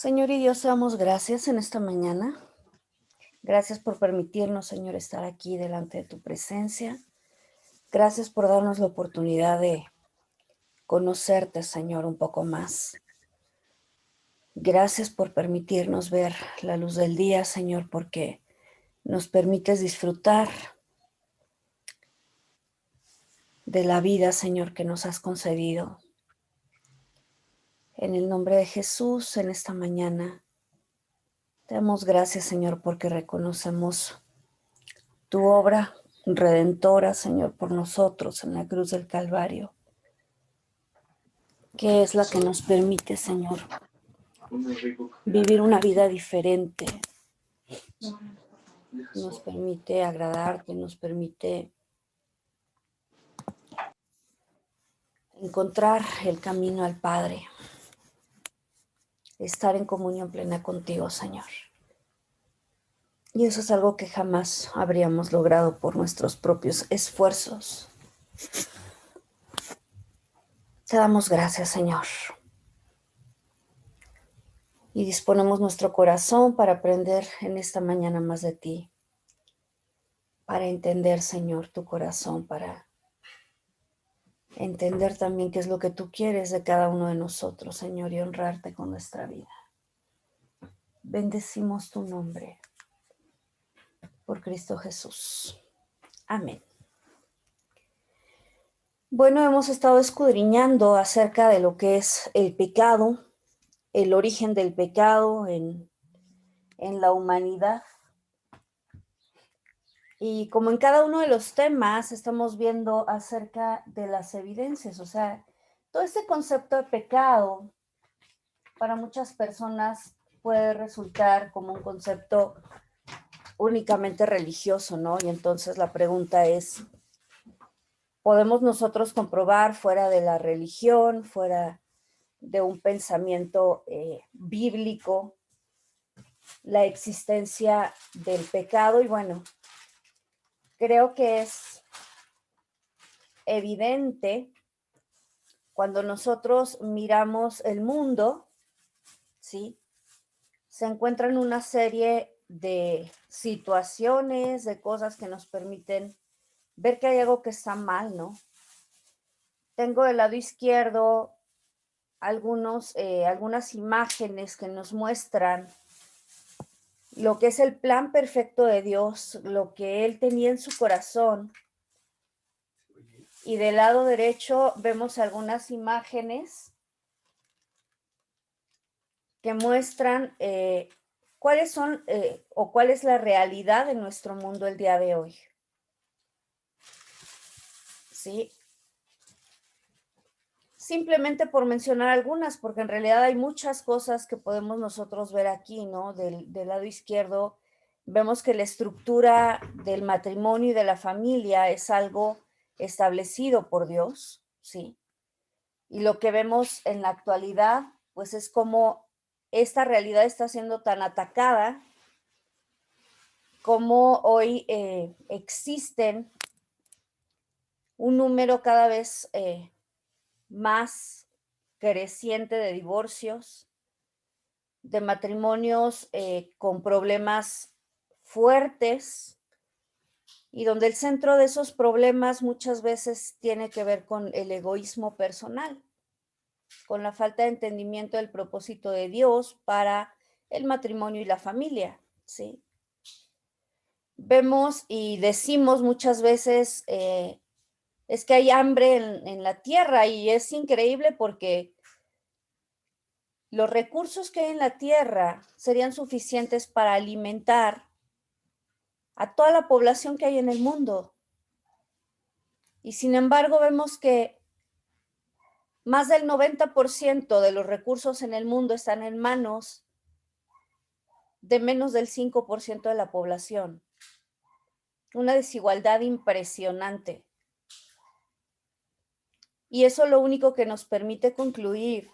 Señor y Dios, te damos gracias en esta mañana. Gracias por permitirnos, Señor, estar aquí delante de tu presencia. Gracias por darnos la oportunidad de conocerte, Señor, un poco más. Gracias por permitirnos ver la luz del día, Señor, porque nos permites disfrutar de la vida, Señor, que nos has concedido. En el nombre de Jesús, en esta mañana, te damos gracias, Señor, porque reconocemos tu obra redentora, Señor, por nosotros en la cruz del Calvario, que es la que nos permite, Señor, vivir una vida diferente, nos permite agradarte, nos permite encontrar el camino al Padre, estar en comunión plena contigo, Señor. Y eso es algo que jamás habríamos logrado por nuestros propios esfuerzos. Te damos gracias, Señor. Y disponemos nuestro corazón para aprender en esta mañana más de ti, para entender, Señor, tu corazón, para entender también qué es lo que tú quieres de cada uno de nosotros, Señor, y honrarte con nuestra vida. Bendecimos tu nombre por Cristo Jesús. Amén. Bueno, hemos estado escudriñando acerca de lo que es el pecado, el origen del pecado en la humanidad. Y como en cada uno de los temas estamos viendo acerca de las evidencias, o sea, todo este concepto de pecado para muchas personas puede resultar como un concepto únicamente religioso, ¿no? Y entonces la pregunta es, ¿podemos nosotros comprobar fuera de la religión, fuera de un pensamiento bíblico, la existencia del pecado? Y bueno, creo que es evidente cuando nosotros miramos el mundo, ¿sí? Se encuentran una serie de situaciones, de cosas que nos permiten ver que hay algo que está mal, ¿no? Tengo del lado izquierdo algunas imágenes que nos muestran lo que es el plan perfecto de Dios, lo que Él tenía en su corazón. Y del lado derecho vemos algunas imágenes que muestran cuáles son o cuál es la realidad de nuestro mundo el día de hoy. ¿Sí? Simplemente por mencionar algunas, porque en realidad hay muchas cosas que podemos nosotros ver aquí, ¿no? Del lado izquierdo vemos que la estructura del matrimonio y de la familia es algo establecido por Dios, ¿sí? Y lo que vemos en la actualidad, pues es como esta realidad está siendo tan atacada, como hoy existen un número cada vez más creciente de divorcios, de matrimonios con problemas fuertes y donde el centro de esos problemas muchas veces tiene que ver con el egoísmo personal, con la falta de entendimiento del propósito de Dios para el matrimonio y la familia, ¿sí? Vemos y decimos muchas veces, es que hay hambre en la tierra, y es increíble porque los recursos que hay en la tierra serían suficientes para alimentar a toda la población que hay en el mundo. Y sin embargo vemos que más del 90% de los recursos en el mundo están en manos de menos del 5% de la población. Una desigualdad impresionante. Y eso lo único que nos permite concluir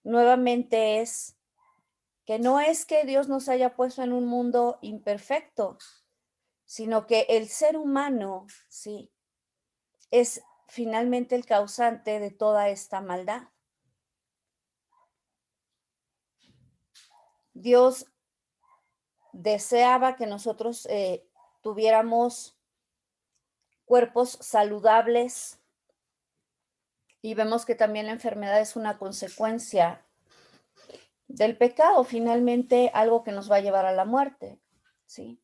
nuevamente es que no es que Dios nos haya puesto en un mundo imperfecto, sino que el ser humano, sí, es finalmente el causante de toda esta maldad. Dios deseaba que nosotros tuviéramos cuerpos saludables, y vemos que también la enfermedad es una consecuencia del pecado, finalmente algo que nos va a llevar a la muerte, ¿sí?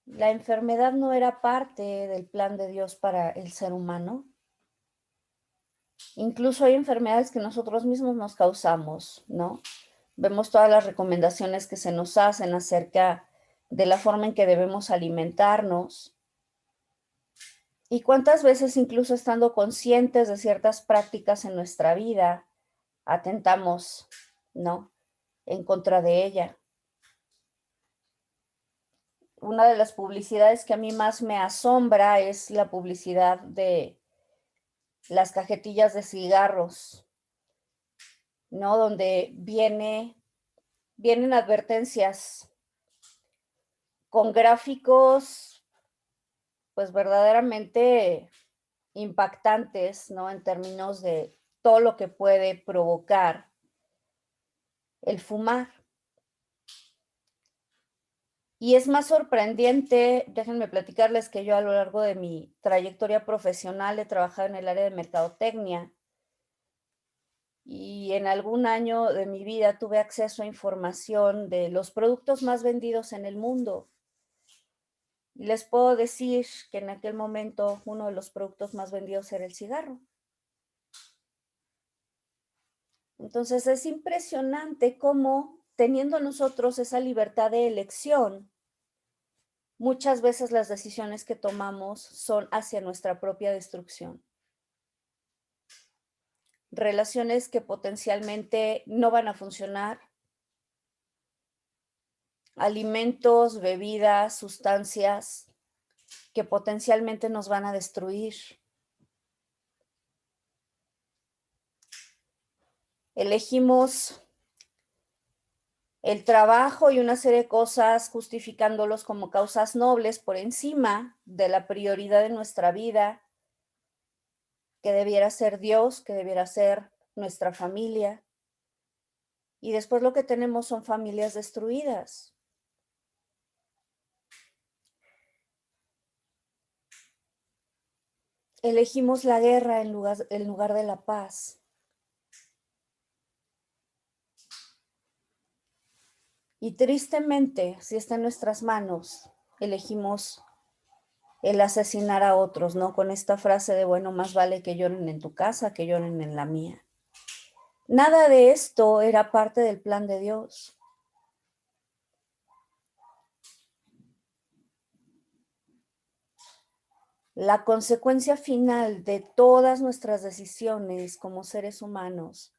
La enfermedad no era parte del plan de Dios para el ser humano. Incluso hay enfermedades que nosotros mismos nos causamos, ¿no? Vemos todas las recomendaciones que se nos hacen acerca de la forma en que debemos alimentarnos. Y cuántas veces, incluso estando conscientes de ciertas prácticas en nuestra vida, atentamos, ¿no?, en contra de ella. Una de las publicidades que a mí más me asombra es la publicidad de las cajetillas de cigarros, ¿no? Donde vienen advertencias con gráficos, pues verdaderamente impactantes, ¿no? En términos de todo lo que puede provocar el fumar. Y es más sorprendente, déjenme platicarles que yo a lo largo de mi trayectoria profesional he trabajado en el área de mercadotecnia y en algún año de mi vida tuve acceso a información de los productos más vendidos en el mundo. Y les puedo decir que en aquel momento uno de los productos más vendidos era el cigarro. Entonces es impresionante cómo, teniendo nosotros esa libertad de elección, muchas veces las decisiones que tomamos son hacia nuestra propia destrucción. Relaciones que potencialmente no van a funcionar, alimentos, bebidas, sustancias que potencialmente nos van a destruir. Elegimos el trabajo y una serie de cosas justificándolos como causas nobles por encima de la prioridad de nuestra vida, que debiera ser Dios, que debiera ser nuestra familia. Y después lo que tenemos son familias destruidas. Elegimos la guerra en lugar de la paz. Y tristemente, si está en nuestras manos, elegimos el asesinar a otros, ¿no? Con esta frase de, bueno, más vale que lloren en tu casa que lloren en la mía. Nada de esto era parte del plan de Dios. La consecuencia final de todas nuestras decisiones como seres humanos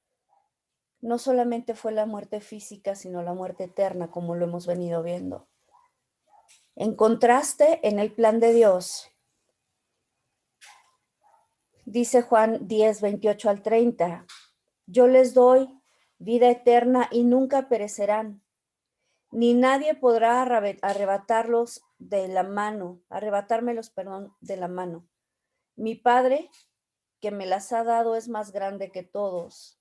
no solamente fue la muerte física, sino la muerte eterna, como lo hemos venido viendo. En contraste, en el plan de Dios, dice Juan 10, 28 al 30, yo les doy vida eterna y nunca perecerán, ni nadie podrá arrebatármelos, de la mano. Mi Padre, que me las ha dado, es más grande que todos,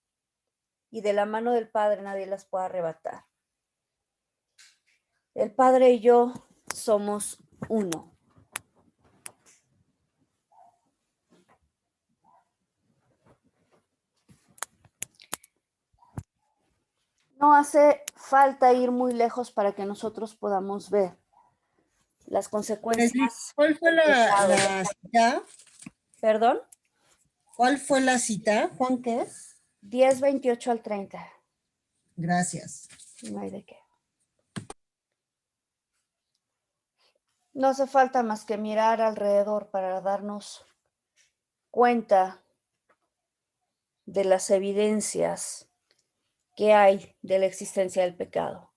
y de la mano del Padre nadie las puede arrebatar. El Padre y yo somos uno. No hace falta ir muy lejos para que nosotros podamos ver las Leslie, consecuencias ¿cuál fue del pecado. la cita? ¿Perdón? ¿Cuál fue la cita? ¿Juan qué? 10, 28 al 30. Gracias. No hay de qué. No hace falta más que mirar alrededor para darnos cuenta de las evidencias que hay de la existencia del pecado.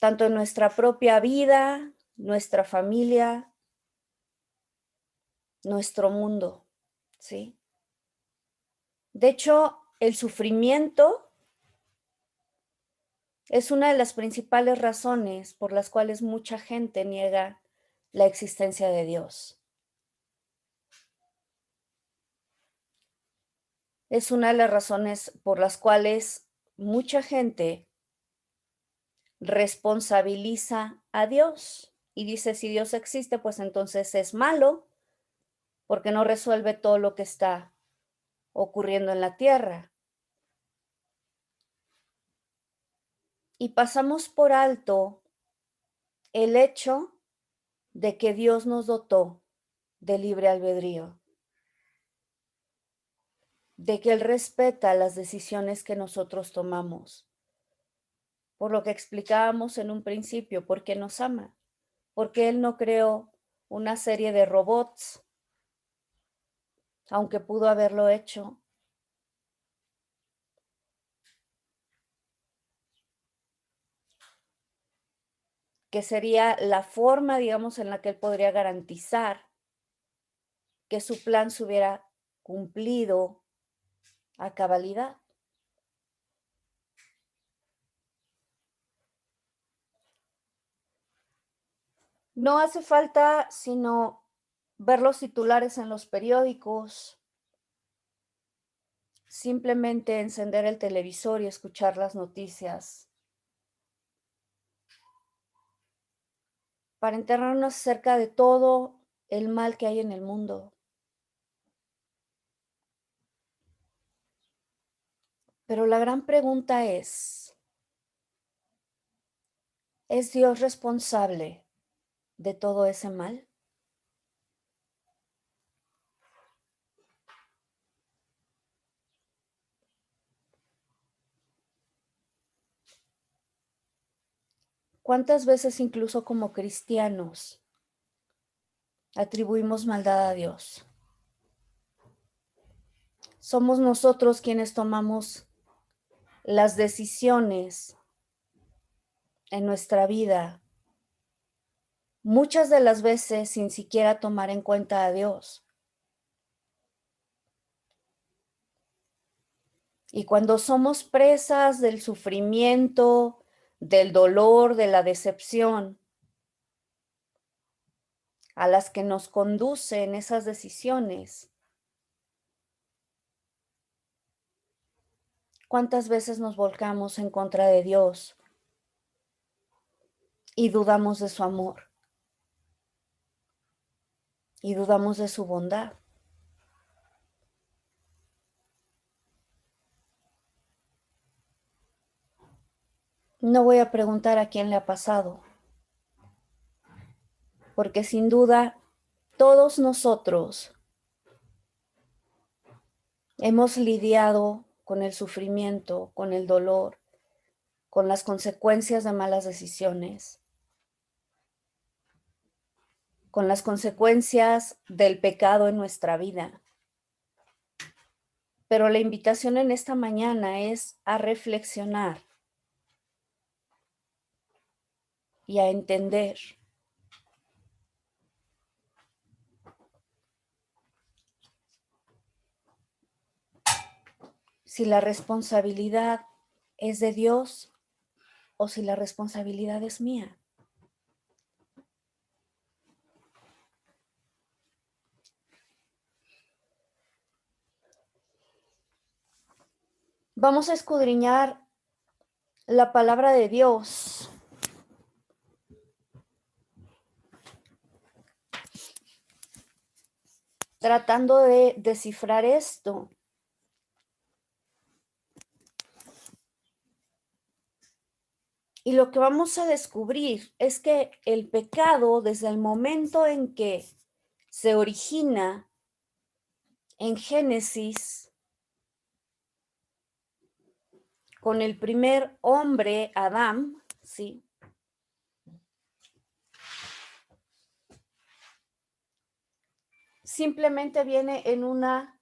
Tanto en nuestra propia vida, nuestra familia, nuestro mundo, ¿sí? De hecho, el sufrimiento es una de las principales razones por las cuales mucha gente niega la existencia de Dios. Es una de las razones por las cuales mucha gente responsabiliza a Dios y dice, si Dios existe, pues entonces es malo porque no resuelve todo lo que está ocurriendo en la tierra. Y pasamos por alto el hecho de que Dios nos dotó de libre albedrío, de que Él respeta las decisiones que nosotros tomamos, por lo que explicábamos en un principio, porque nos ama, porque Él no creó una serie de robots, aunque pudo haberlo hecho. Que sería la forma, digamos, en la que Él podría garantizar que su plan se hubiera cumplido a cabalidad. No hace falta sino ver los titulares en los periódicos, simplemente encender el televisor y escuchar las noticias para enterarnos acerca de todo el mal que hay en el mundo. Pero la gran pregunta ¿es Dios responsable de todo ese mal? ¿Cuántas veces incluso como cristianos atribuimos maldad a Dios? Somos nosotros quienes tomamos las decisiones en nuestra vida, muchas de las veces sin siquiera tomar en cuenta a Dios. Y cuando somos presas del sufrimiento, del dolor, de la decepción, a las que nos conducen esas decisiones, ¿cuántas veces nos volcamos en contra de Dios y dudamos de su amor? Y dudamos de su bondad. No voy a preguntar a quién le ha pasado, porque sin duda todos nosotros hemos lidiado con el sufrimiento, con el dolor, con las consecuencias de malas decisiones, con las consecuencias del pecado en nuestra vida. Pero la invitación en esta mañana es a reflexionar y a entender si la responsabilidad es de Dios o si la responsabilidad es mía. Vamos a escudriñar la palabra de Dios tratando de descifrar esto. Y lo que vamos a descubrir es que el pecado, desde el momento en que se origina en Génesis, con el primer hombre, Adán, ¿sí? Simplemente viene en una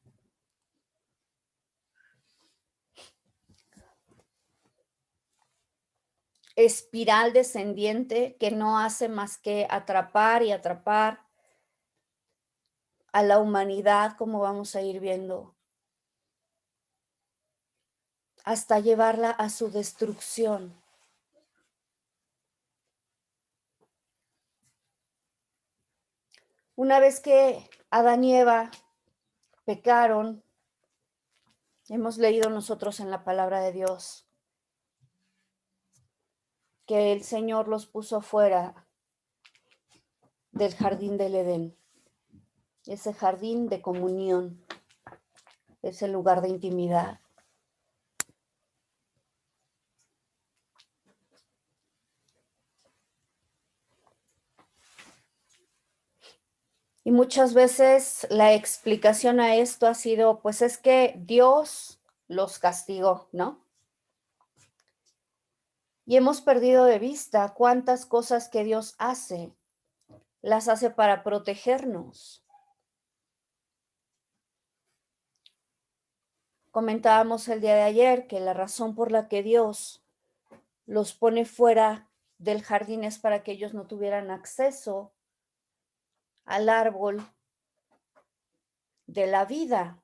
espiral descendiente que no hace más que atrapar y atrapar a la humanidad, como vamos a ir viendo, hasta llevarla a su destrucción. Una vez que Adán y Eva pecaron, hemos leído nosotros en la palabra de Dios que el Señor los puso fuera del jardín del Edén, ese jardín de comunión, ese lugar de intimidad. Y muchas veces la explicación a esto ha sido, pues es que Dios los castigó, ¿no? Y hemos perdido de vista cuántas cosas que Dios hace, las hace para protegernos. Comentábamos el día de ayer que la razón por la que Dios los pone fuera del jardín es para que ellos no tuvieran acceso al árbol de la vida,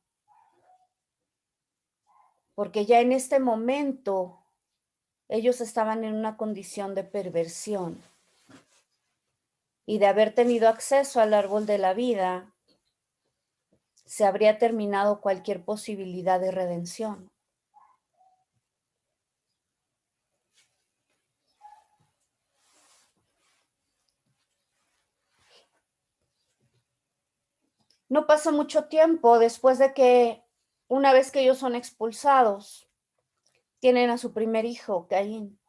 porque ya en este momento ellos estaban en una condición de perversión y de haber tenido acceso al árbol de la vida, se habría terminado cualquier posibilidad de redención. No pasa mucho tiempo después de que, una vez que ellos son expulsados, tienen a su primer hijo, Caín.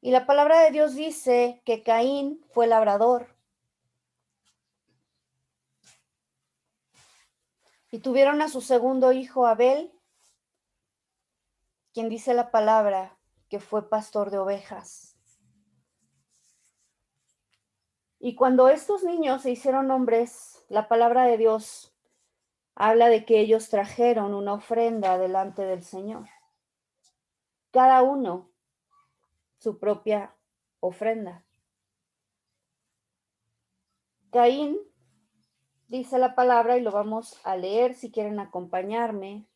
Y la palabra de Dios dice que Caín fue labrador. Y tuvieron a su segundo hijo, Abel, quien dice la palabra que fue pastor de ovejas. Y cuando estos niños se hicieron hombres, la palabra de Dios habla de que ellos trajeron una ofrenda delante del Señor. Cada uno su propia ofrenda. Caín, dice la palabra, y lo vamos a leer si quieren acompañarme.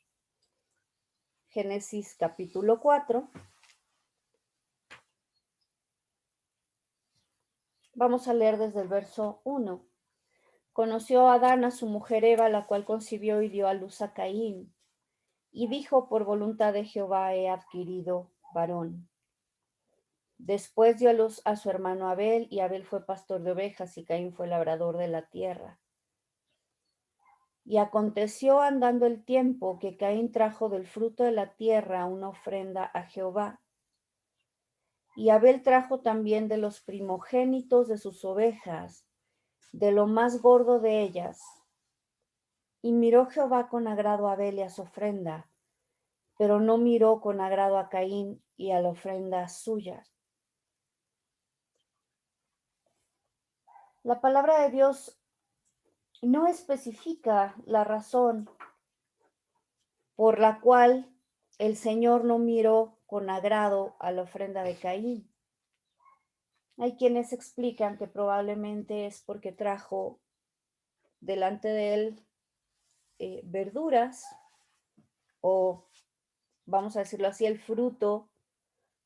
Génesis capítulo 4. Vamos a leer desde el verso 1. Conoció Adán a su mujer Eva, la cual concibió y dio a luz a Caín. Y dijo, por voluntad de Jehová he adquirido varón. Después dio a luz a su hermano Abel, y Abel fue pastor de ovejas, y Caín fue labrador de la tierra. Y aconteció andando el tiempo que Caín trajo del fruto de la tierra una ofrenda a Jehová. Y Abel trajo también de los primogénitos de sus ovejas, de lo más gordo de ellas. Y miró Jehová con agrado a Abel y a su ofrenda, pero no miró con agrado a Caín y a la ofrenda suya. La palabra de Dios no especifica la razón por la cual el Señor no miró con agrado a la ofrenda de Caín. Hay quienes explican que probablemente es porque trajo delante de él verduras, o vamos a decirlo así, el fruto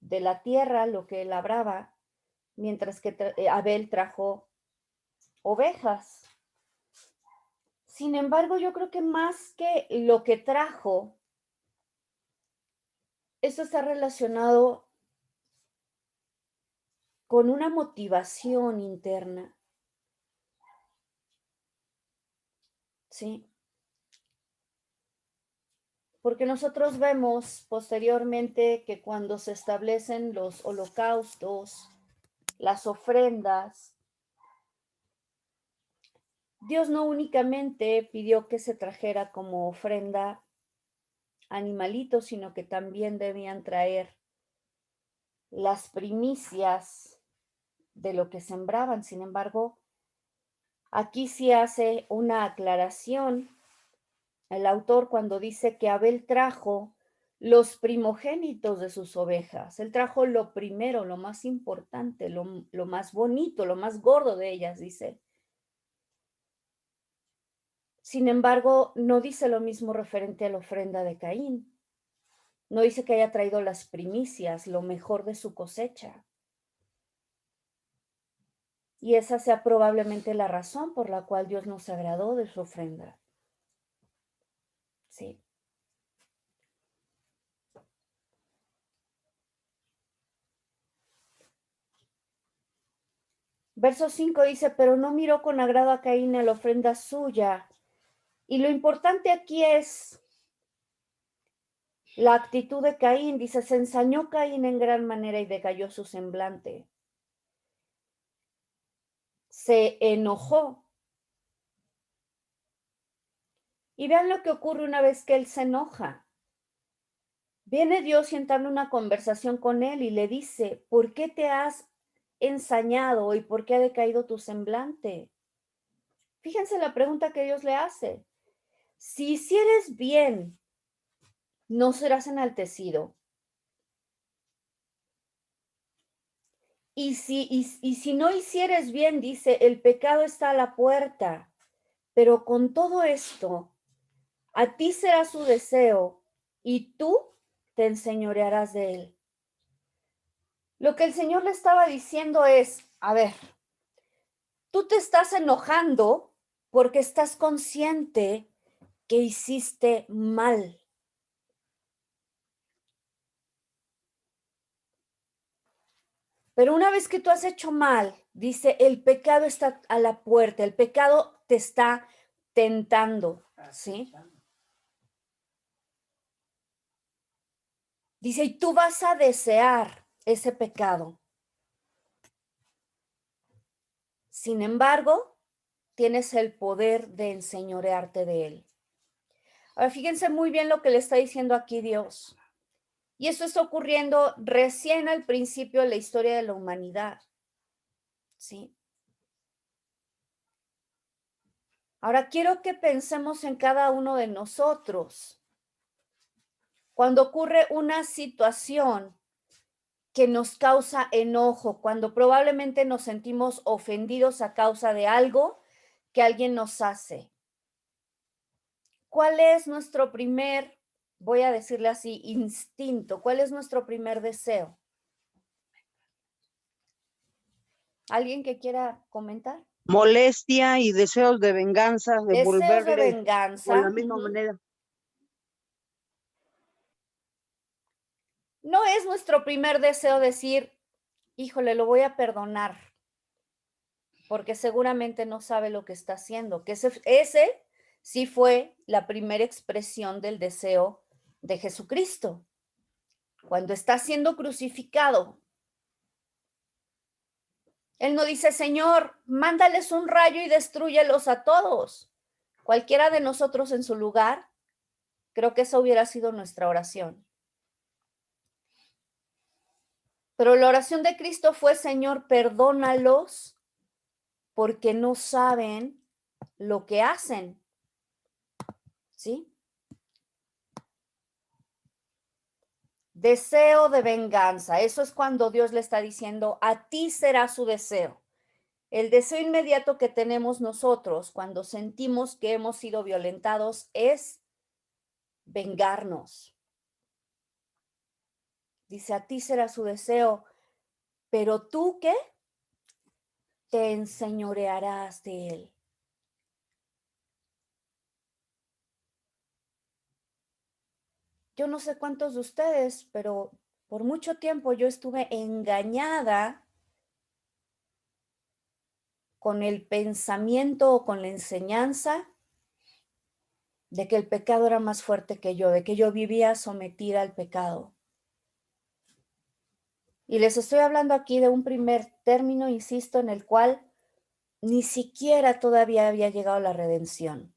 de la tierra, lo que él labraba, mientras que Abel trajo ovejas. Sin embargo, yo creo que más que lo que trajo, esto está relacionado con una motivación interna. ¿Sí? Porque nosotros vemos posteriormente que cuando se establecen los holocaustos, las ofrendas, Dios no únicamente pidió que se trajera como ofrenda animalitos, sino que también debían traer las primicias de lo que sembraban. Sin embargo, aquí sí hace una aclaración el autor cuando dice que Abel trajo los primogénitos de sus ovejas. Él trajo lo primero, lo más importante, lo más bonito, lo más gordo de ellas, dice. Sin embargo, no dice lo mismo referente a la ofrenda de Caín. No dice que haya traído las primicias, lo mejor de su cosecha. Y esa sea probablemente la razón por la cual Dios no se agradó de su ofrenda. Sí. Verso 5 dice, pero no miró con agrado a Caín a la ofrenda suya. Y lo importante aquí es la actitud de Caín. Dice, se ensañó Caín en gran manera y decayó su semblante. Se enojó. Y vean lo que ocurre una vez que él se enoja. Viene Dios y entabla una conversación con él y le dice, ¿por qué te has ensañado y por qué ha decaído tu semblante? Fíjense la pregunta que Dios le hace. Si hicieres bien, no serás enaltecido. Y si no hicieres bien, dice, el pecado está a la puerta. Pero con todo esto, a ti será su deseo y tú te enseñorearás de él. Lo que el Señor le estaba diciendo es, a ver, tú te estás enojando porque estás consciente que hiciste mal. Pero una vez que tú has hecho mal, dice, el pecado está a la puerta, el pecado te está tentando, ¿sí? Dice, y tú vas a desear ese pecado. Sin embargo, tienes el poder de enseñorearte de él. Ahora, fíjense muy bien lo que le está diciendo aquí Dios. Y esto está ocurriendo recién al principio de la historia de la humanidad. ¿Sí? Ahora quiero que pensemos en cada uno de nosotros. Cuando ocurre una situación que nos causa enojo, cuando probablemente nos sentimos ofendidos a causa de algo que alguien nos hace. ¿Cuál es nuestro primer, voy a decirle así, instinto? ¿Cuál es nuestro primer deseo? ¿Alguien que quiera comentar? Molestia y deseos de venganza, de Deseos de volverle con la venganza. misma manera. No es nuestro primer deseo decir, híjole, lo voy a perdonar, porque seguramente no sabe lo que está haciendo, que ese sí fue la primera expresión del deseo de Jesucristo. Cuando está siendo crucificado, Él no dice, Señor, mándales un rayo y destrúyelos a todos. Cualquiera de nosotros en su lugar, creo que esa hubiera sido nuestra oración. Pero la oración de Cristo fue, Señor, perdónalos porque no saben lo que hacen. ¿Sí? Deseo de venganza. Eso es cuando Dios le está diciendo, a ti será su deseo. El deseo inmediato que tenemos nosotros cuando sentimos que hemos sido violentados es vengarnos. Dice, a ti será su deseo, pero tú, ¿qué? Te enseñorearás de él. Yo no sé cuántos de ustedes, pero por mucho tiempo yo estuve engañada con el pensamiento o con la enseñanza de que el pecado era más fuerte que yo, de que yo vivía sometida al pecado. Y les estoy hablando aquí de un primer término, insisto, en el cual ni siquiera todavía había llegado la redención.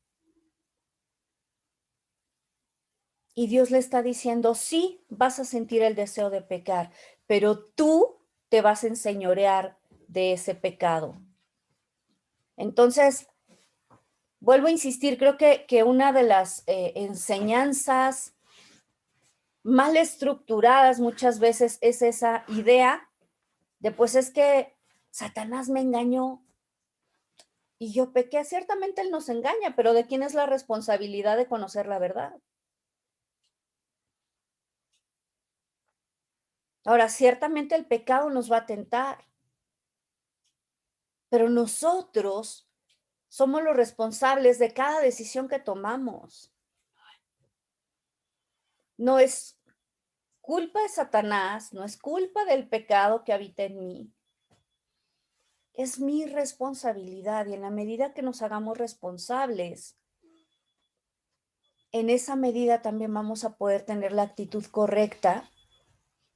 Y Dios le está diciendo, sí, vas a sentir el deseo de pecar, pero tú te vas a enseñorear de ese pecado. Entonces, vuelvo a insistir, creo que una de las enseñanzas mal estructuradas muchas veces es esa idea de, pues es que Satanás me engañó y yo pequé. Ciertamente él nos engaña, pero ¿de quién es la responsabilidad de conocer la verdad? Ahora, ciertamente el pecado nos va a tentar, pero nosotros somos los responsables de cada decisión que tomamos. No es culpa de Satanás, no es culpa del pecado que habita en mí. Es mi responsabilidad y en la medida que nos hagamos responsables, en esa medida también vamos a poder tener la actitud correcta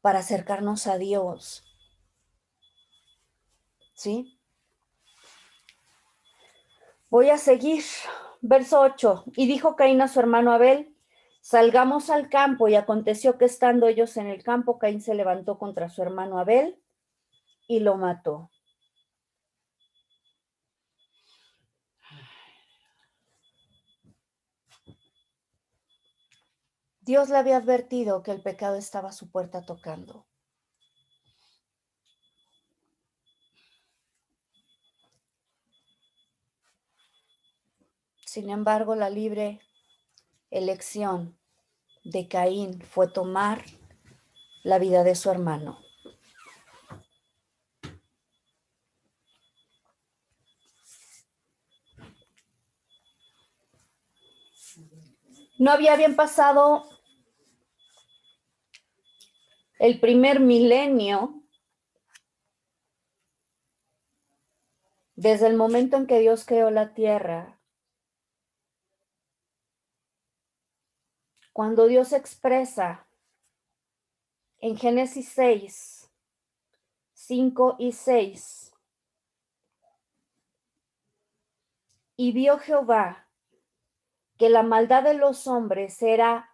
para acercarnos a Dios. ¿Sí? Voy a seguir. Verso 8. Y dijo Caín a su hermano Abel, salgamos al campo, y aconteció que estando ellos en el campo, Caín se levantó contra su hermano Abel y lo mató. Dios le había advertido que el pecado estaba a su puerta tocando. Sin embargo, la libre elección de Caín fue tomar la vida de su hermano. No había bien pasado el primer milenio desde el momento en que Dios creó la tierra, cuando Dios expresa en Génesis 6, 5 y 6, y vio Jehová que la maldad de los hombres era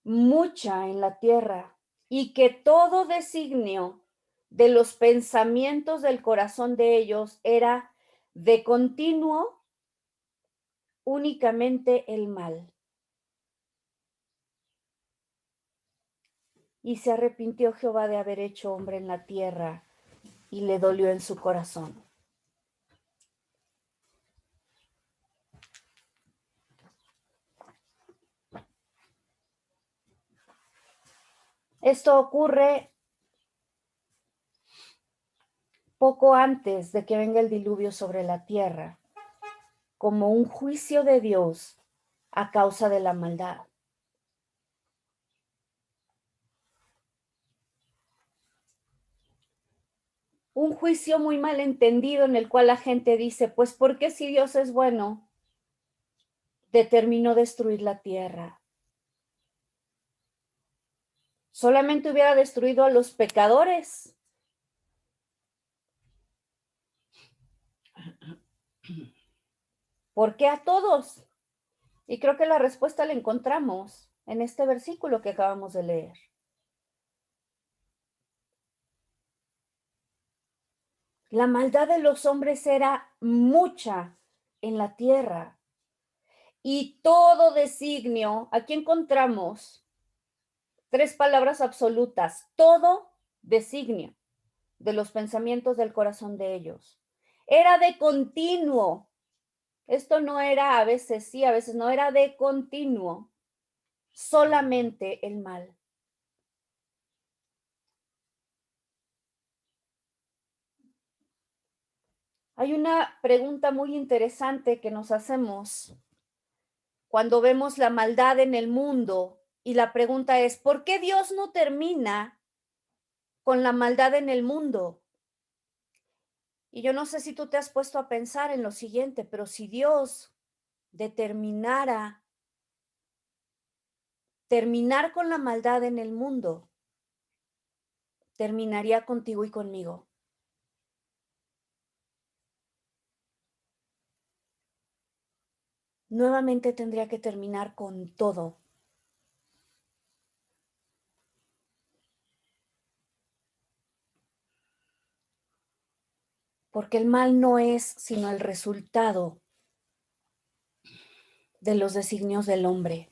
mucha en la tierra y que todo designio de los pensamientos del corazón de ellos era de continuo únicamente el mal. Y se arrepintió Jehová de haber hecho hombre en la tierra y le dolió en su corazón. Esto ocurre poco antes de que venga el diluvio sobre la tierra, como un juicio de Dios a causa de la maldad. Un juicio muy mal entendido en el cual la gente dice, pues ¿por qué si Dios es bueno, determinó destruir la tierra? Solamente hubiera destruido a los pecadores. ¿Por qué a todos? Y creo que la respuesta la encontramos en este versículo que acabamos de leer. La maldad de los hombres era mucha en la tierra. Y todo designio, aquí encontramos tres palabras absolutas, todo designio de los pensamientos del corazón de ellos. Era de continuo. Esto no era a veces sí, a veces no, era de continuo. Solamente el mal. Hay una pregunta muy interesante que nos hacemos cuando vemos la maldad en el mundo y la pregunta es, ¿por qué Dios no termina con la maldad en el mundo? Y yo no sé si tú te has puesto a pensar en lo siguiente, pero si Dios determinara terminar con la maldad en el mundo, terminaría contigo y conmigo. Nuevamente tendría que terminar con todo. Porque el mal no es sino el resultado de los designios del hombre.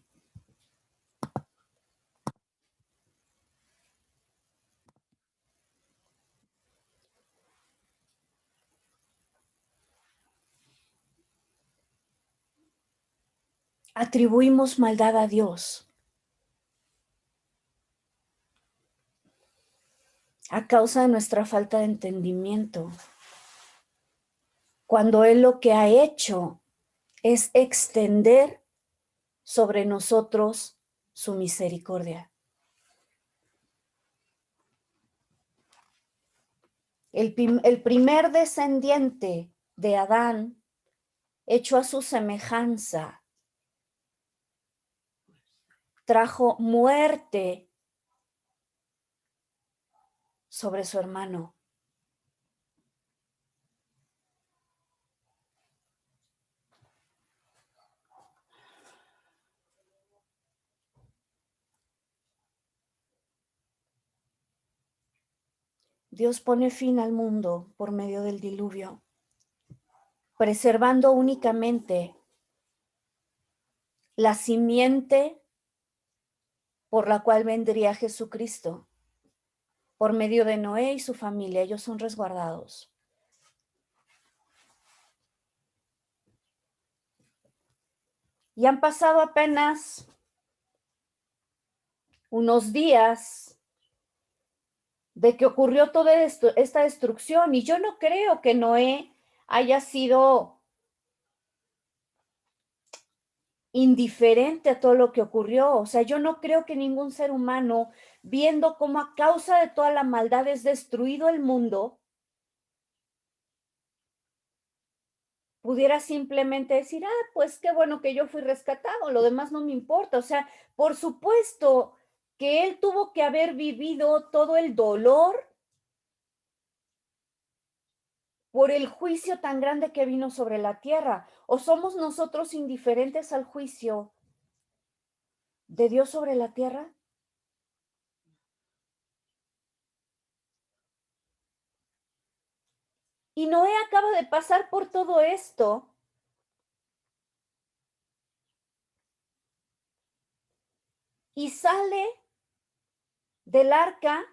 Atribuimos maldad a Dios a causa de nuestra falta de entendimiento, cuando Él lo que ha hecho es extender sobre nosotros su misericordia. el primer descendiente de Adán, hecho a su semejanza, trajo muerte sobre su hermano. Dios pone fin al mundo por medio del diluvio, preservando únicamente la simiente por la cual vendría Jesucristo, por medio de Noé y su familia. Ellos son resguardados. Y han pasado apenas unos días de que ocurrió toda esta destrucción, y yo no creo que Noé haya sido indiferente a todo lo que ocurrió. O sea, yo no creo que ningún ser humano, viendo cómo a causa de toda la maldad es destruido el mundo, pudiera simplemente decir, pues qué bueno que yo fui rescatado, lo demás no me importa. O sea, por supuesto que él tuvo que haber vivido todo el dolor por el juicio tan grande que vino sobre la tierra. ¿O somos nosotros indiferentes al juicio de Dios sobre la tierra? Y Noé acaba de pasar por todo esto. Y sale del arca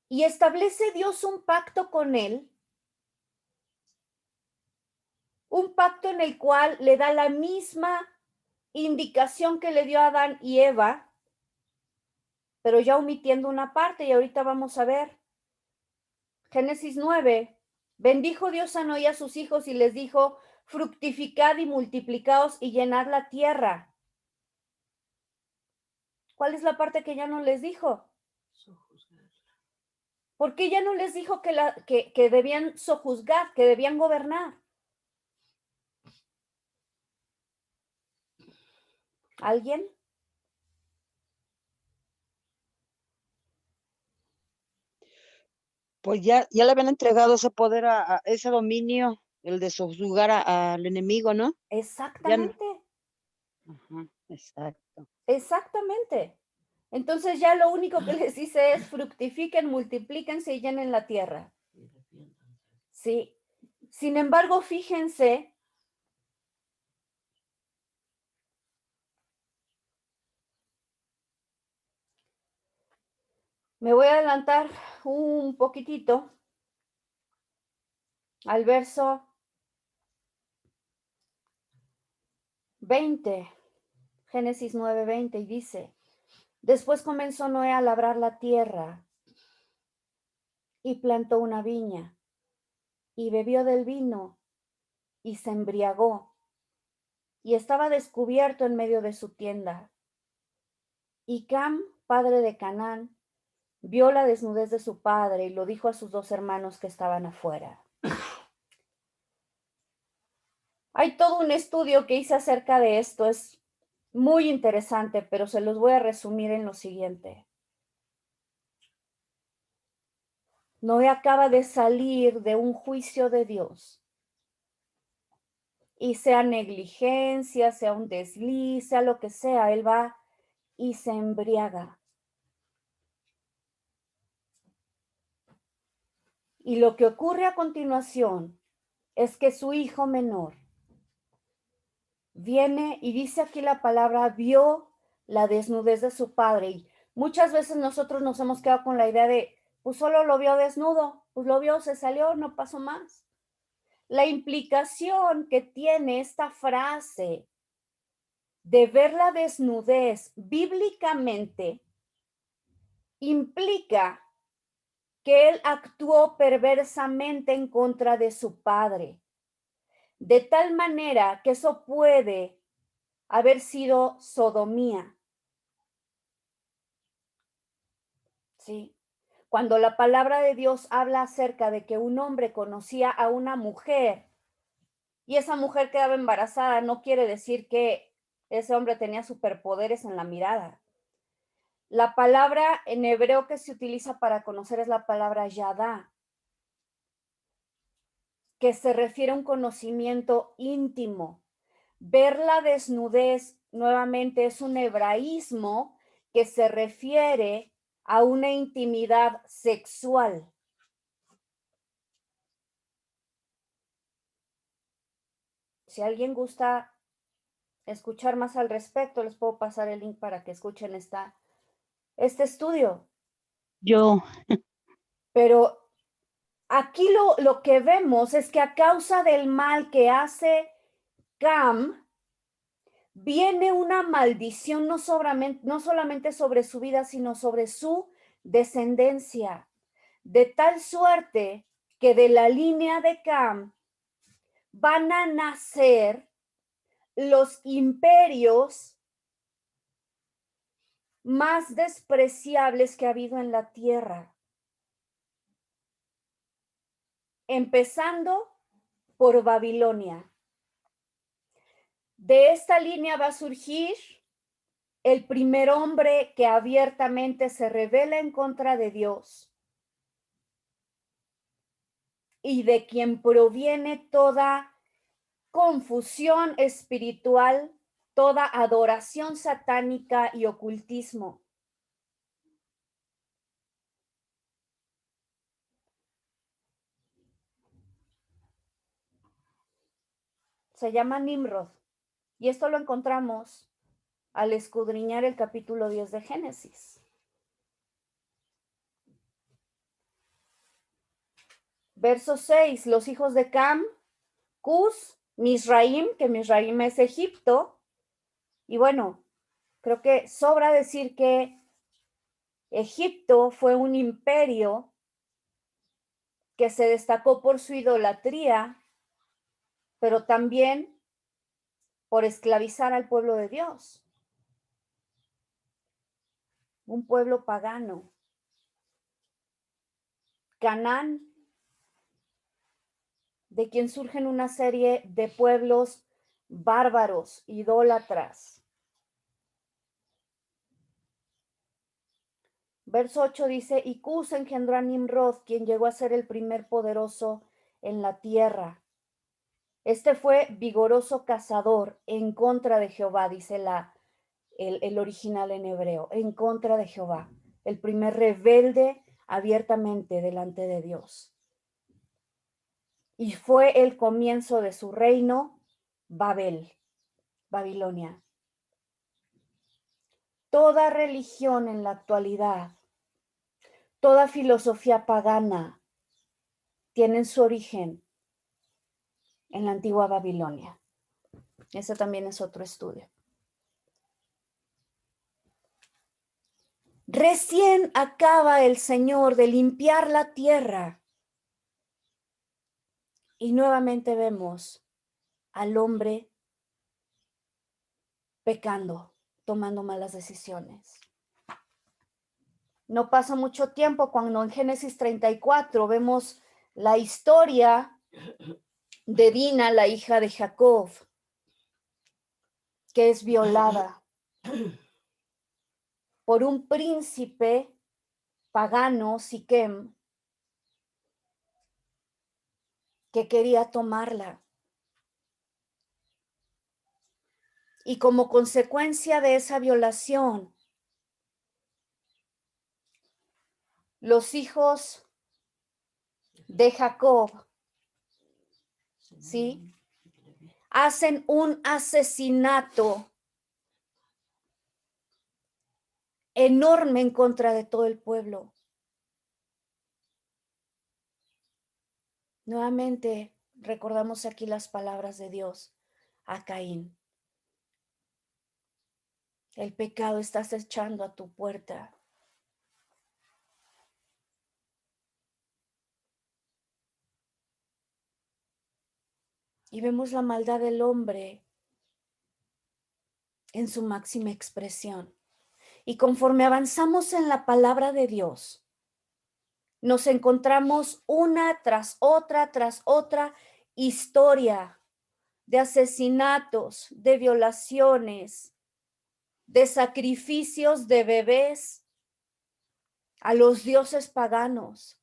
y establece Dios un pacto con él. Un pacto en el cual le da la misma indicación que le dio a Adán y Eva, pero ya omitiendo una parte, y ahorita vamos a ver. Génesis 9. Bendijo Dios a Noé y a sus hijos y les dijo, fructificad y multiplicaos y llenad la tierra. ¿Cuál es la parte que ya no les dijo? ¿Por qué ya no les dijo que debían sojuzgar, que debían gobernar? ¿Alguien? Pues ya le habían entregado ese poder a ese dominio, el de subjugar al enemigo, ¿no? Ya no. Exactamente, Ajá, exacto. exactamente. Entonces ya lo único que les dice es fructifiquen, multiplíquense y llenen la tierra. Sí. Sin embargo, fíjense me voy a adelantar un poquitito al verso 20, Génesis 9:20, y dice, después comenzó Noé a labrar la tierra y plantó una viña y bebió del vino y se embriagó y estaba descubierto en medio de su tienda. Y Cam, padre de Canaán, vio la desnudez de su padre y lo dijo a sus dos hermanos que estaban afuera. Hay todo un estudio que hice acerca de esto, es muy interesante, pero se los voy a resumir en lo siguiente. Noé acaba de salir de un juicio de Dios. Y sea negligencia, sea un desliz, sea lo que sea, él va y se embriaga. Y lo que ocurre a continuación es que su hijo menor viene y dice aquí la palabra, vio la desnudez de su padre. Y muchas veces nosotros nos hemos quedado con la idea de, pues solo lo vio desnudo, pues lo vio, se salió, no pasó más. La implicación que tiene esta frase de ver la desnudez bíblicamente implica que él actuó perversamente en contra de su padre, de tal manera que eso puede haber sido sodomía. ¿Sí? Cuando la palabra de Dios habla acerca de que un hombre conocía a una mujer y esa mujer quedaba embarazada, no quiere decir que ese hombre tenía superpoderes en la mirada. La palabra en hebreo que se utiliza para conocer es la palabra yadá, que se refiere a un conocimiento íntimo. Ver la desnudez nuevamente es un hebraísmo que se refiere a una intimidad sexual. Si alguien gusta escuchar más al respecto, les puedo pasar el link para que escuchen este estudio. Yo. Pero aquí lo que vemos es que a causa del mal que hace Cam, viene una maldición no solamente sobre su vida, sino sobre su descendencia, de tal suerte que de la línea de Cam van a nacer los imperios más despreciables que ha habido en la tierra, empezando por Babilonia. De esta línea va a surgir el primer hombre que abiertamente se rebela en contra de Dios y de quien proviene toda confusión espiritual, toda adoración satánica y ocultismo. Se llama Nimrod. Y esto lo encontramos al escudriñar el capítulo 10 de Génesis. Verso 6, los hijos de Cam, Cus, Misraim, que Misraim es Egipto. Y bueno, creo que sobra decir que Egipto fue un imperio que se destacó por su idolatría, pero también por esclavizar al pueblo de Dios. Un pueblo pagano. Canaán, de quien surgen una serie de pueblos bárbaros, idólatras. Verso 8 dice, y Cus engendró a Nimrod, quien llegó a ser el primer poderoso en la tierra. Este fue vigoroso cazador en contra de Jehová, dice el original en hebreo, en contra de Jehová. El primer rebelde abiertamente delante de Dios. Y fue el comienzo de su reino, Babilonia. Toda religión en la actualidad, toda filosofía pagana, tienen su origen en la antigua Babilonia. Ese también es otro estudio. Recién acaba el Señor de limpiar la tierra y nuevamente vemos al hombre pecando, tomando malas decisiones. No pasa mucho tiempo cuando en Génesis 34 vemos la historia de Dina, la hija de Jacob, que es violada por un príncipe pagano, Siquem, que quería tomarla. Y como consecuencia de esa violación, los hijos de Jacob, ¿sí?, hacen un asesinato enorme en contra de todo el pueblo. Nuevamente recordamos aquí las palabras de Dios a Caín. El pecado está acechando a tu puerta. Y vemos la maldad del hombre en su máxima expresión. Y conforme avanzamos en la palabra de Dios, nos encontramos una tras otra historia de asesinatos, de violaciones, de sacrificios de bebés a los dioses paganos,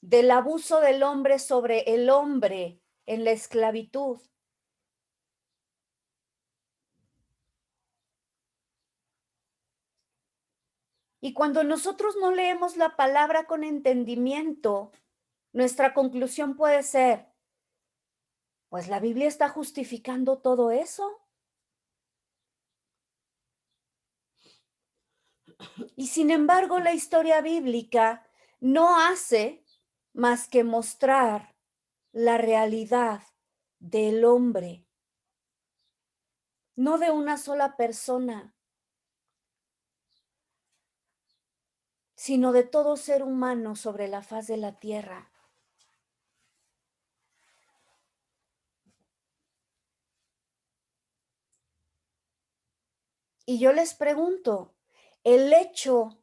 del abuso del hombre sobre el hombre en la esclavitud. Y cuando nosotros no leemos la palabra con entendimiento, nuestra conclusión puede ser, pues la Biblia está justificando todo eso. Y sin embargo, la historia bíblica no hace más que mostrar la realidad del hombre, no de una sola persona, sino de todo ser humano sobre la faz de la tierra. Y yo les pregunto, el hecho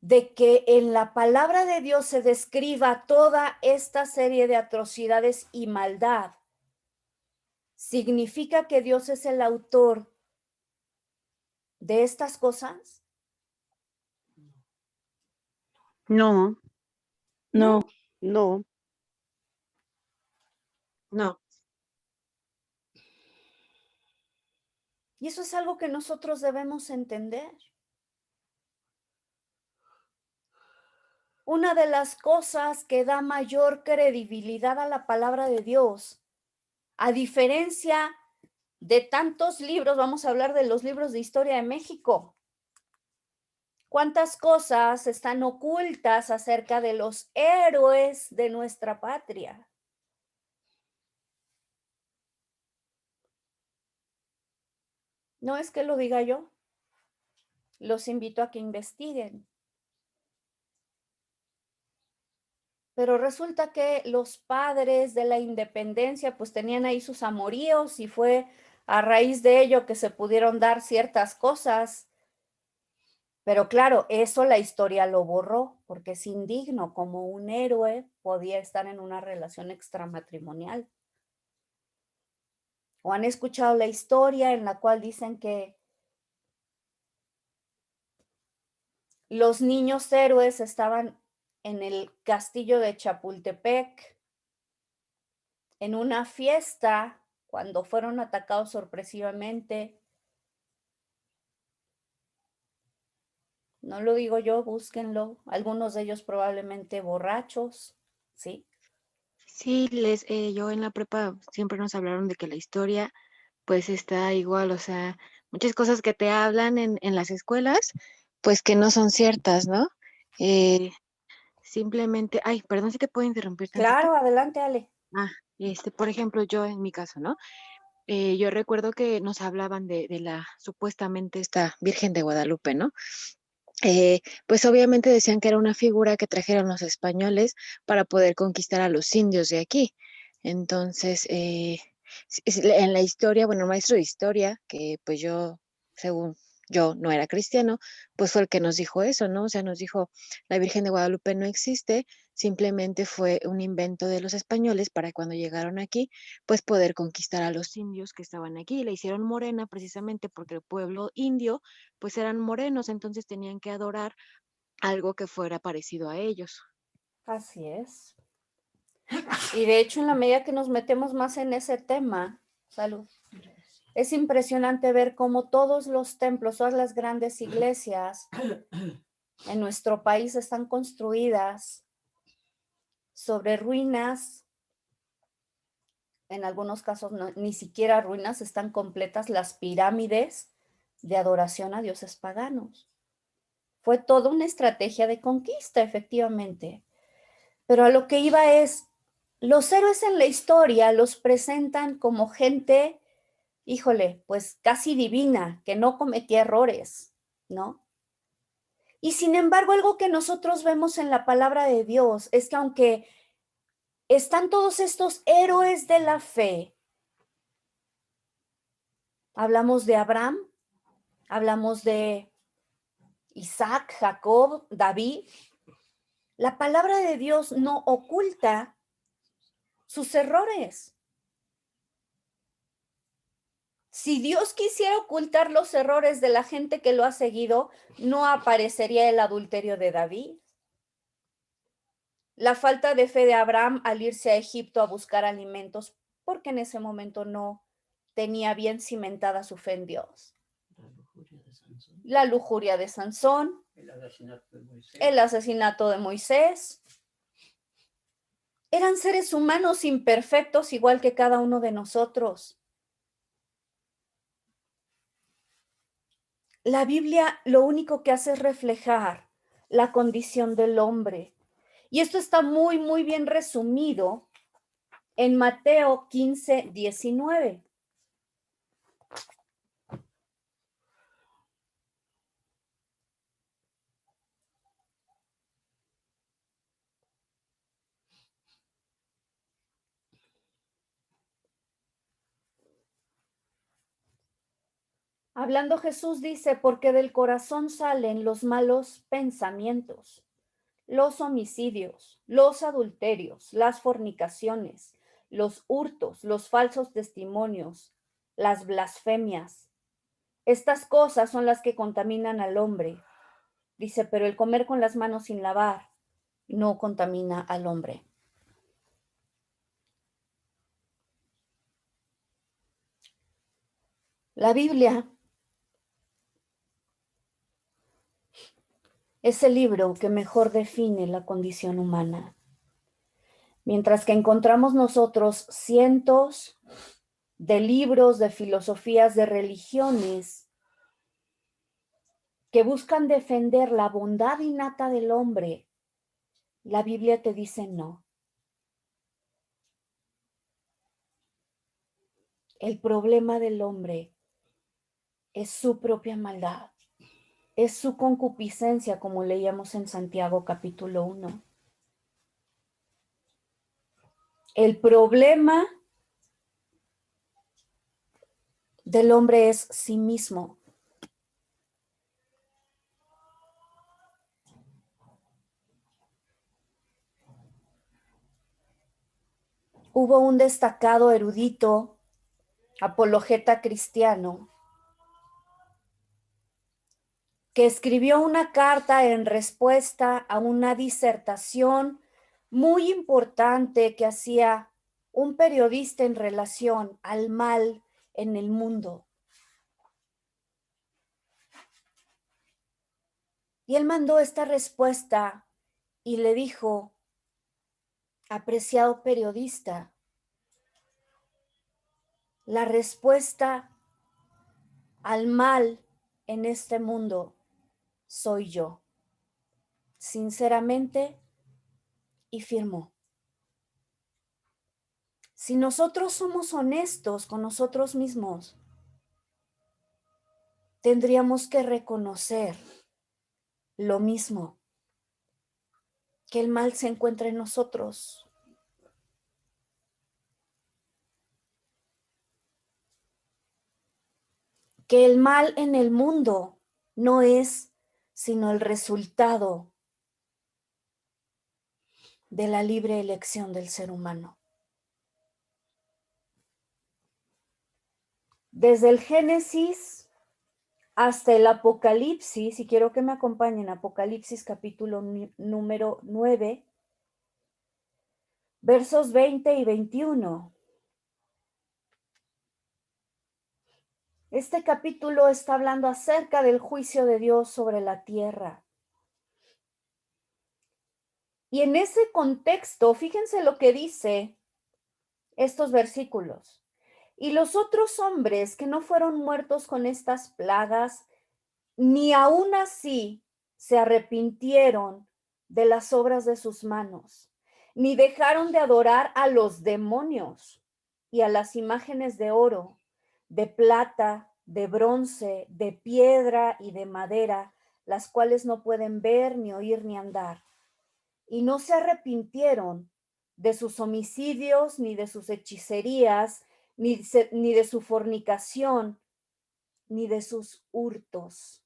de que en la palabra de Dios se describa toda esta serie de atrocidades y maldad, ¿significa que Dios es el autor de estas cosas? No, No. no, no. Y eso es algo que nosotros debemos entender. Una de las cosas que da mayor credibilidad a la palabra de Dios, a diferencia de tantos libros, vamos a hablar de los libros de historia de México. ¿Cuántas cosas están ocultas acerca de los héroes de nuestra patria? No es que lo diga yo, los invito a que investiguen. Pero resulta que los padres de la independencia pues tenían ahí sus amoríos y fue a raíz de ello que se pudieron dar ciertas cosas. Pero claro, eso la historia lo borró porque es indigno, como un héroe podía estar en una relación extramatrimonial. O han escuchado la historia en la cual dicen que los niños héroes estaban en el castillo de Chapultepec en una fiesta cuando fueron atacados sorpresivamente. No lo digo yo, búsquenlo. Algunos de ellos probablemente borrachos, ¿sí? Sí, yo en la prepa siempre nos hablaron de que la historia pues está igual, o sea, muchas cosas que te hablan en las escuelas, pues que no son ciertas, ¿no? Eh, Simplemente, ay, perdón si te puedo interrumpir tantito. Claro, adelante, Ale. Ah, por ejemplo, yo en mi caso, ¿no? Yo recuerdo que nos hablaban de la supuestamente esta Virgen de Guadalupe, ¿no? Pues obviamente decían que era una figura que trajeron los españoles para poder conquistar a los indios de aquí. Entonces, en la historia, bueno, el maestro de historia, que pues yo, según yo no era cristiano, pues fue el que nos dijo eso, ¿no? O sea, nos dijo, la Virgen de Guadalupe no existe, simplemente fue un invento de los españoles para cuando llegaron aquí, pues poder conquistar a los indios que estaban aquí. La hicieron morena precisamente porque el pueblo indio pues eran morenos, entonces tenían que adorar algo que fuera parecido a ellos. Así es. Y de hecho, en la medida que nos metemos más en ese tema, salud, es impresionante ver cómo todos los templos, todas las grandes iglesias en nuestro país están construidas sobre ruinas. En algunos casos ni siquiera ruinas, están completas las pirámides de adoración a dioses paganos. Fue toda una estrategia de conquista, efectivamente. Pero a lo que iba es, los héroes en la historia los presentan como gente, híjole, pues casi divina, que no cometía errores, ¿no? Y sin embargo, algo que nosotros vemos en la palabra de Dios es que aunque están todos estos héroes de la fe, hablamos de Abraham, hablamos de Isaac, Jacob, David, La palabra de Dios no oculta sus errores. Si Dios quisiera ocultar los errores de la gente que lo ha seguido, no aparecería el adulterio de David, la falta de fe de Abraham al irse a Egipto a buscar alimentos, porque en ese momento no tenía bien cimentada su fe en Dios. La lujuria de Sansón, el asesinato de Moisés. Eran seres humanos imperfectos igual que cada uno de nosotros. La Biblia lo único que hace es reflejar la condición del hombre. Y esto está muy, muy bien resumido en Mateo 15:19. Hablando Jesús dice, porque del corazón salen los malos pensamientos, los homicidios, los adulterios, las fornicaciones, los hurtos, los falsos testimonios, las blasfemias. Estas cosas son las que contaminan al hombre. Dice, pero el comer con las manos sin lavar no contamina al hombre. La Biblia es el libro que mejor define la condición humana. Mientras que encontramos nosotros cientos de libros, de filosofías, de religiones que buscan defender la bondad innata del hombre, la Biblia te dice no. El problema del hombre es su propia maldad, es su concupiscencia, como leíamos en Santiago capítulo 1. El problema del hombre es sí mismo. Hubo un destacado erudito, apologeta cristiano, que escribió una carta en respuesta a una disertación muy importante que hacía un periodista en relación al mal en el mundo. Y él mandó esta respuesta y le dijo, apreciado periodista, la respuesta al mal en este mundo soy yo. Sinceramente, y firmó. Si nosotros somos honestos con nosotros mismos, tendríamos que reconocer lo mismo, que el mal se encuentra en nosotros. Que el mal en el mundo no es sino el resultado de la libre elección del ser humano. Desde el Génesis hasta el Apocalipsis, y quiero que me acompañen, Apocalipsis capítulo número 9, versos 20 y 21. Este capítulo está hablando acerca del juicio de Dios sobre la tierra. Y en ese contexto, fíjense lo que dice estos versículos. Y los otros hombres que no fueron muertos con estas plagas, ni aún así se arrepintieron de las obras de sus manos, ni dejaron de adorar a los demonios y a las imágenes de oro, de plata, de bronce, de piedra y de madera, las cuales no pueden ver, ni oír, ni andar. Y no se arrepintieron de sus homicidios, ni de sus hechicerías, ni de su fornicación, ni de sus hurtos.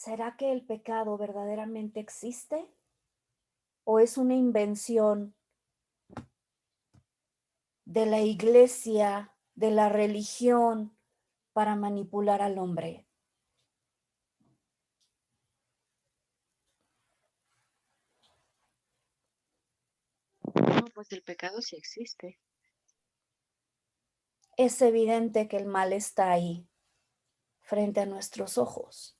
¿será que el pecado verdaderamente existe? ¿O es una invención de la iglesia, de la religión, para manipular al hombre? No, pues el pecado sí existe. Es evidente que el mal está ahí, frente a nuestros ojos.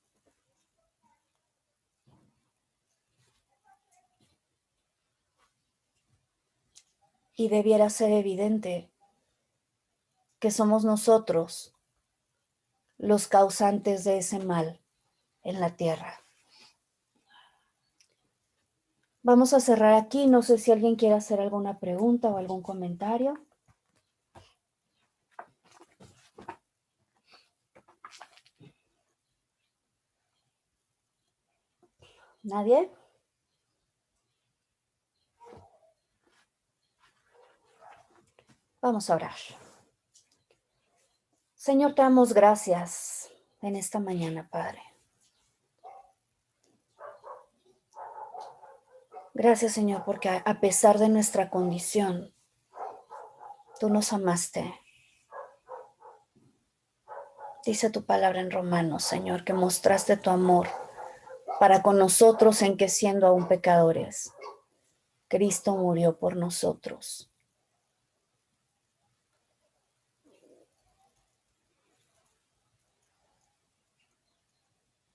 Y debiera ser evidente que somos nosotros los causantes de ese mal en la tierra. Vamos a cerrar aquí. No sé si alguien quiere hacer alguna pregunta o algún comentario. ¿Nadie? Vamos a orar. Señor, te damos gracias en esta mañana, Padre. Gracias, Señor, porque a pesar de nuestra condición, tú nos amaste. Dice tu palabra en Romanos, Señor, que mostraste tu amor para con nosotros en que siendo aún pecadores, Cristo murió por nosotros.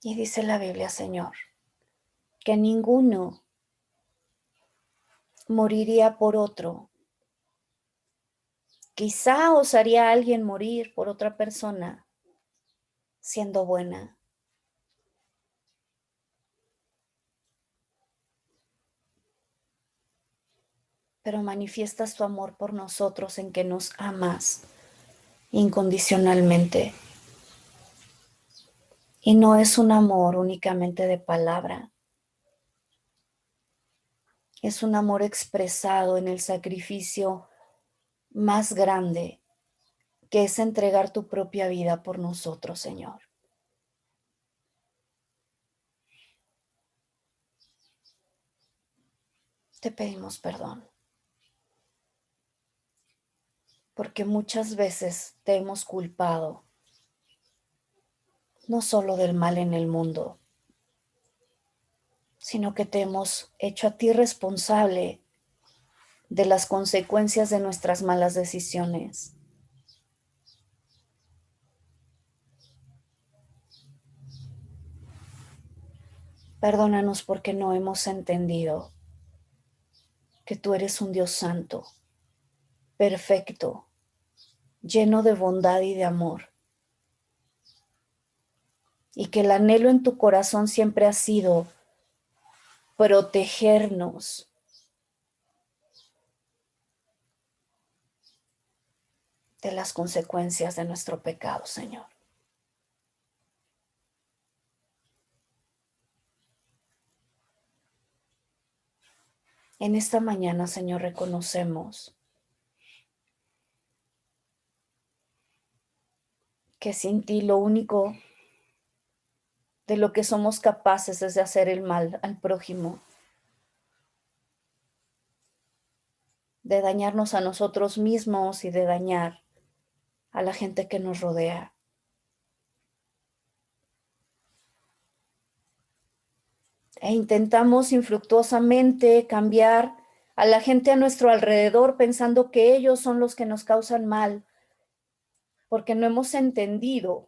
Y dice la Biblia, Señor, que ninguno moriría por otro. Quizá osaría alguien morir por otra persona siendo buena. Pero manifiestas tu amor por nosotros en que nos amas incondicionalmente. Y no es un amor únicamente de palabra. Es un amor expresado en el sacrificio más grande, que es entregar tu propia vida por nosotros, Señor. Te pedimos perdón, porque muchas veces te hemos culpado, no solo del mal en el mundo, sino que te hemos hecho a ti responsable de las consecuencias de nuestras malas decisiones. Perdónanos porque no hemos entendido que tú eres un Dios santo, perfecto, lleno de bondad y de amor, y que el anhelo en tu corazón siempre ha sido protegernos de las consecuencias de nuestro pecado, Señor. En esta mañana, Señor, reconocemos que sin ti lo único de lo que somos capaces es de hacer el mal al prójimo, de dañarnos a nosotros mismos y de dañar a la gente que nos rodea. E intentamos infructuosamente cambiar a la gente a nuestro alrededor pensando que ellos son los que nos causan mal, porque no hemos entendido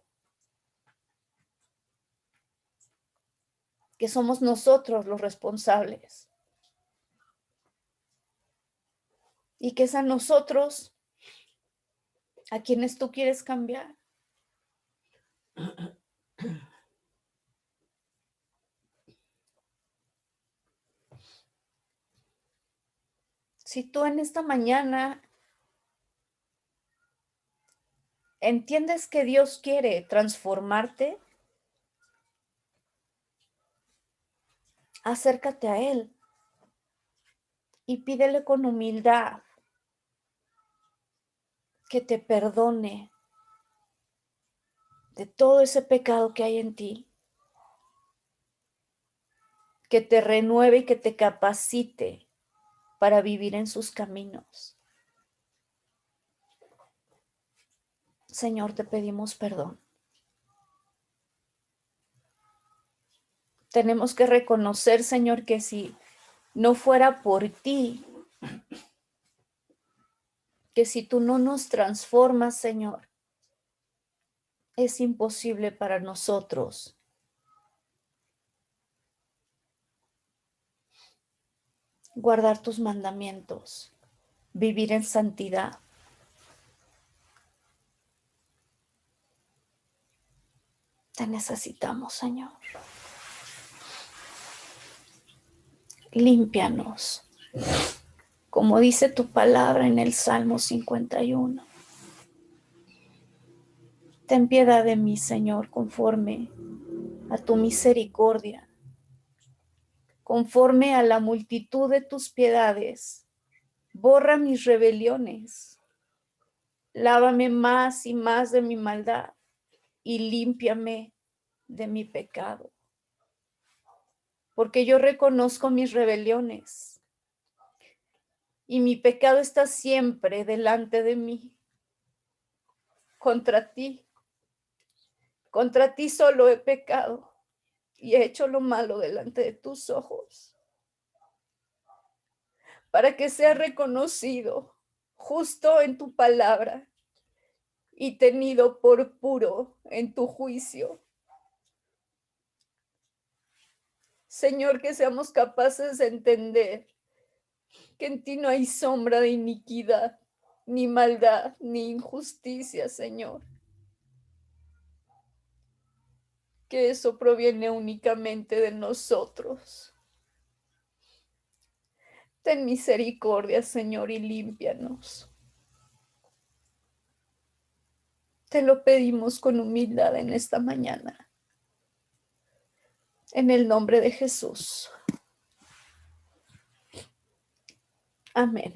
que somos nosotros los responsables y que es a nosotros a quienes tú quieres cambiar. Si tú en esta mañana entiendes que Dios quiere transformarte, acércate a Él y pídele con humildad que te perdone de todo ese pecado que hay en ti. que te renueve y que te capacite para vivir en sus caminos. Señor, te pedimos perdón. Tenemos que reconocer, Señor, que si no fuera por ti, que si tú no nos transformas, Señor, es imposible para nosotros guardar tus mandamientos, vivir en santidad. Te necesitamos, Señor. Límpianos, como dice tu palabra en el Salmo 51. Ten piedad de mí, Señor, conforme a tu misericordia, conforme a la multitud de tus piedades. Borra mis rebeliones, lávame más y más de mi maldad y límpiame de mi pecado. Porque yo reconozco mis rebeliones y mi pecado está siempre delante de mí. Contra ti solo he pecado y he hecho lo malo delante de tus ojos, para que sea reconocido justo en tu palabra y tenido por puro en tu juicio. Señor, que seamos capaces de entender que en ti no hay sombra de iniquidad, ni maldad, ni injusticia, Señor. Que eso proviene únicamente de nosotros. Ten misericordia, Señor, y límpianos. Te lo pedimos con humildad en esta mañana. En el nombre de Jesús. Amén.